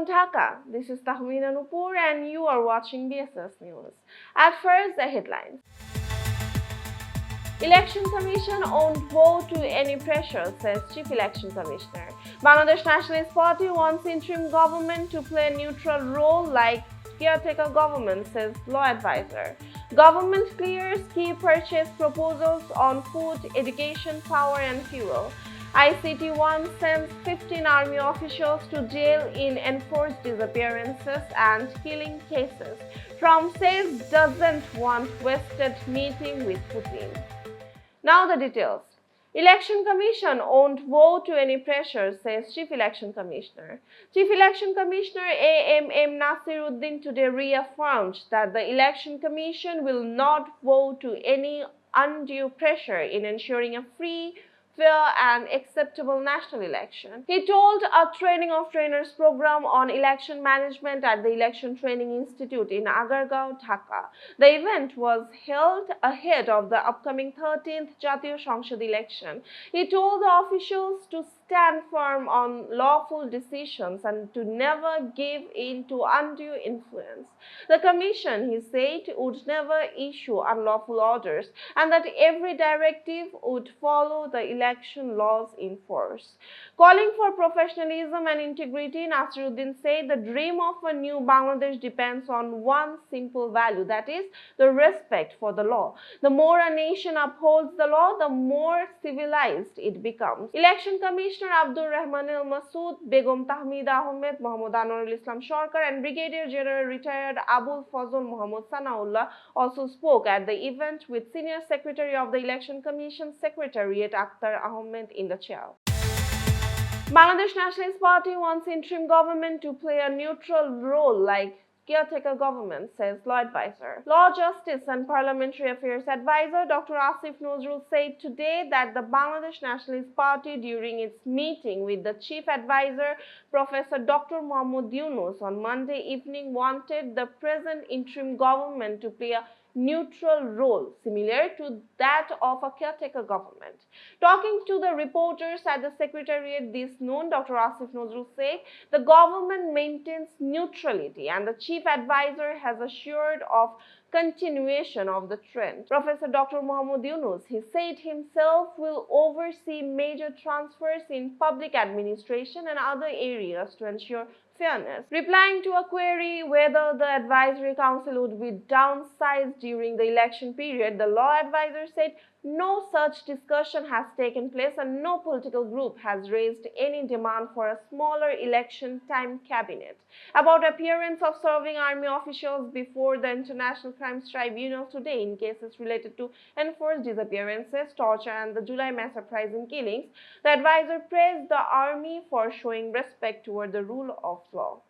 from Dhaka, this is Tahmina Nupur and you are watching BSS News. At first, the headlines. Election Commission won't bow to any pressure, says Chief Election Commissioner. Bangladesh Nationalist Party wants interim government to play a neutral role like caretaker government, says law advisor. Government clears key purchase proposals on food, education, power and fuel. ICT I sends 15 army officials to jail in enforced disappearances and killing cases. Trump says doesn't want wasted meeting with Putin. Now the details. Election Commission won't bow to any pressure, says Chief Election Commissioner. Chief Election Commissioner A.M.M. Nasiruddin today reaffirmed that the Election Commission will not bow to any undue pressure in ensuring a free, fair and acceptable national election. He told a training of trainers program on election management at the Election Training Institute in Agargaon, Dhaka. The event was held ahead of the upcoming 13th Jatiyo সংসদ election. He told the officials to stand firm on lawful decisions and to never give in to undue influence. The commission, he said, would never issue unlawful orders and that every directive would follow the election laws in force. Calling for professionalism and integrity, Nasiruddin said the dream of a new Bangladesh depends on one simple value, that is, the respect for the law. The more a nation upholds the law, the more civilized it becomes. Election Commissioner Abdul Rahman El Masood, Begum Tahmida Ahmed, Mohammad Anwarul Islam Sharkar and Brigadier General retired Abul Fazl Mohammad Sanaullah also spoke at the event with Senior Secretary of the Election Commission Secretariat Akhtar Ahmed in the chair. Bangladesh Nationalist Party wants interim government to play a neutral role like caretaker government, says law advisor. Law, Justice and Parliamentary Affairs advisor Dr. Asif Nazrul said today that the Bangladesh Nationalist Party during its meeting with the chief advisor Professor Dr. Muhammad Yunus on Monday evening wanted the present interim government to play a neutral role similar to that of a caretaker government. Talking to the reporters at the Secretariat this noon, Dr. Asif Nazrul said the government maintains neutrality and the chief advisor has assured of continuation of the trend. Professor Dr. Muhammad Yunus, he said himself, will oversee major transfers in public administration and other areas to ensure fairness. Replying to a query whether the advisory council would be downsized during the election period, the law advisor said no such discussion has taken place and no political group has raised any demand for a smaller election time cabinet. About appearance of serving army officials before the International Crimes Tribunal today in cases related to enforced disappearances, torture and the July mass uprising killings, the advisor praised the army for showing respect toward the rule of law.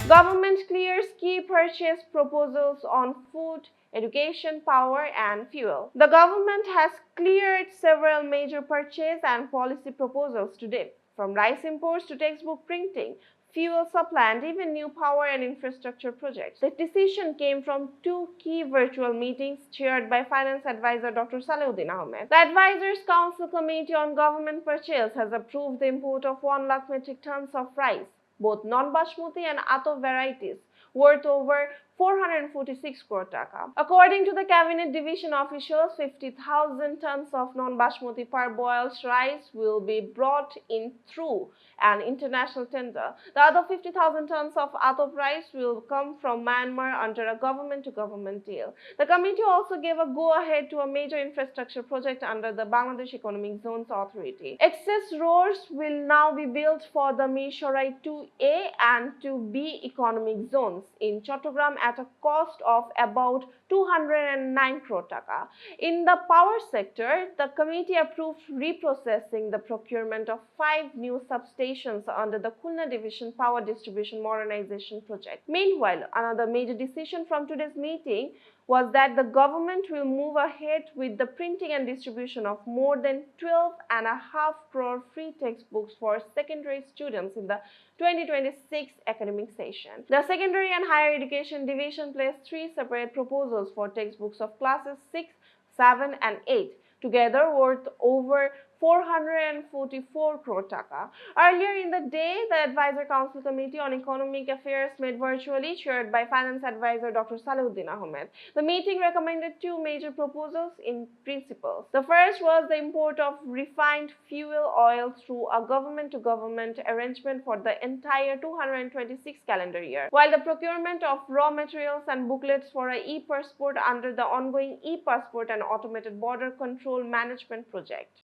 Government clears key purchase proposals on food, education, power and fuel. The government has cleared several major purchase and policy proposals today, from rice imports to textbook printing, fuel supply and even new power and infrastructure projects. The decision came from two key virtual meetings chaired by Finance Advisor Dr. Salauddin Ahmed. The Advisors Council Committee on Government Purchase has approved the import of 1 lakh metric tons of rice, both non-Basmati and Ato varieties, worth over 446 crore taka. According to the Cabinet Division officials, 50,000 tons of non-Basmati parboiled rice will be brought in through an international tender. The other 50,000 tons of Ato rice will come from Myanmar under a government-to-government deal. The committee also gave a go-ahead to a major infrastructure project under the Bangladesh Economic Zones Authority. Access roads will now be built for the Mishorai 2A and 2B economic zones in Chattogram at a cost of about 209 crore taka. In the power sector, the committee approved reprocessing the procurement of 5 new substations under the Khulna Division Power Distribution Modernization Project. Meanwhile, another major decision from today's meeting was that the government will move ahead with the printing and distribution of more than 12.5 crore free textbooks for secondary students in the 2026 academic session. The Secondary and Higher Education Division placed 3 separate proposals for textbooks of classes 6, 7 and 8, together worth over 444 crore taka. Earlier in the day, the Advisor Council Committee on Economic Affairs met virtually, chaired by Finance Advisor Dr. Salahuddin Ahmed. The meeting recommended two major proposals in principle. The first was the import of refined fuel oil through a government-to-government arrangement for the entire 226 calendar year, while the procurement of raw materials and booklets for a e-passport under the ongoing e-passport and automated border control management project.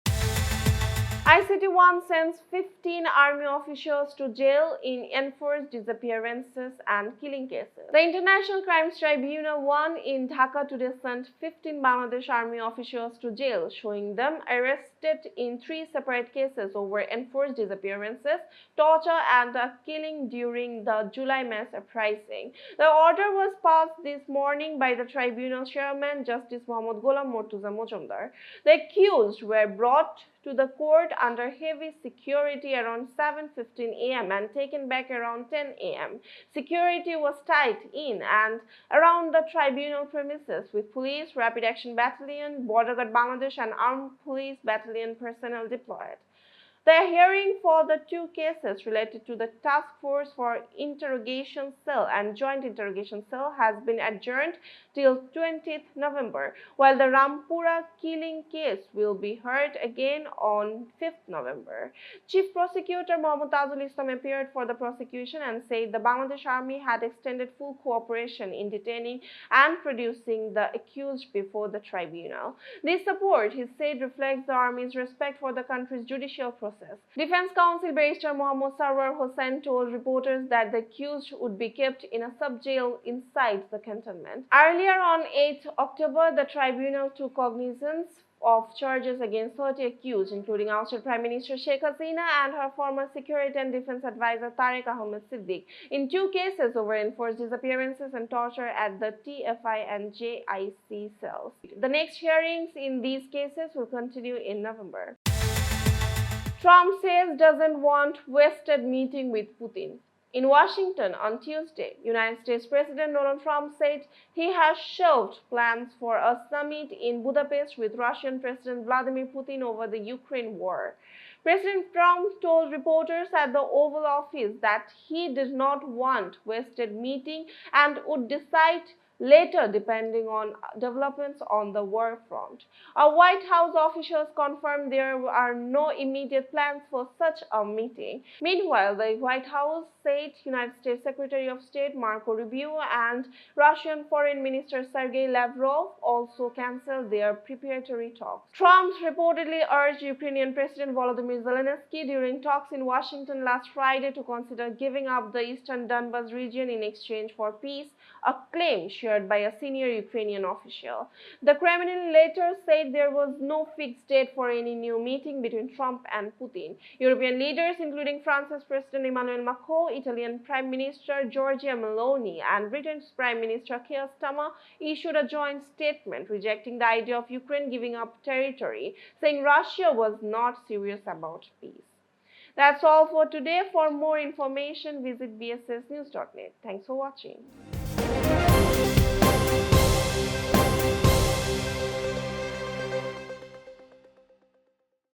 ICT-1 sends 15 army officials to jail in enforced disappearances and killing cases. The International Crimes Tribunal 1 in Dhaka today sent 15 Bangladesh army officials to jail, showing them arrested in 3 separate cases over enforced disappearances, torture, and a killing during the July mass uprising. The order was passed this morning by the tribunal chairman, Justice Mohammad Ghulam Mortuza Mojumdar. The accused were brought to the court under heavy security around 7:15 a.m. and taken back around 10 a.m. Security was tight in and around the tribunal premises with police, Rapid Action Battalion, Border Guard Bangladesh and Armed Police Battalion personnel deployed. The hearing for the two cases related to the Task Force for Interrogation Cell and Joint Interrogation Cell has been adjourned till 20th November, while the Rampura killing case will be heard again on 5th November. Chief Prosecutor Mohammad Tajul Islam appeared for the prosecution and said the Bangladesh Army had extended full cooperation in detaining and producing the accused before the tribunal. This support, he said, reflects the Army's respect for the country's judicial process. Defense Counsel Barrister Mohammad Sarwar Hossain told reporters that the accused would be kept in a sub-jail inside the cantonment. Earlier on 8 October, the tribunal took cognizance of charges against 30 accused, including ousted Prime Minister Sheikh Hasina and her former Security and Defense Advisor Tariq Ahmed Siddiq, in 2 cases over enforced disappearances and torture at the TFI and JIC cells. The next hearings in these cases will continue in November. Trump says doesn't want wasted meeting with Putin. In Washington on Tuesday, United States President Donald Trump said he has shelved plans for a summit in Budapest with Russian President Vladimir Putin over the Ukraine war. President Trump told reporters at the Oval Office that he did not want wasted meeting and would decide later depending on developments on the war front. Our White House officials confirmed there are no immediate plans for such a meeting. Meanwhile, the White House said United States Secretary of State Marco Rubio and Russian Foreign Minister Sergei Lavrov also canceled their preparatory talks. Trump reportedly urged Ukrainian President Volodymyr Zelensky during talks in Washington last Friday to consider giving up the eastern Donbas region in exchange for peace, a claim shared by a senior Ukrainian official. The Kremlin later said there was no fixed date for any new meeting between Trump and Putin. European leaders, including France's President Emmanuel Macron, Italian Prime Minister Giorgia Meloni, and Britain's Prime Minister Keir Starmer, issued a joint statement rejecting the idea of Ukraine giving up territory, saying Russia was not serious about peace. That's all for today. For more information, visit bssnews.net. Thanks for watching.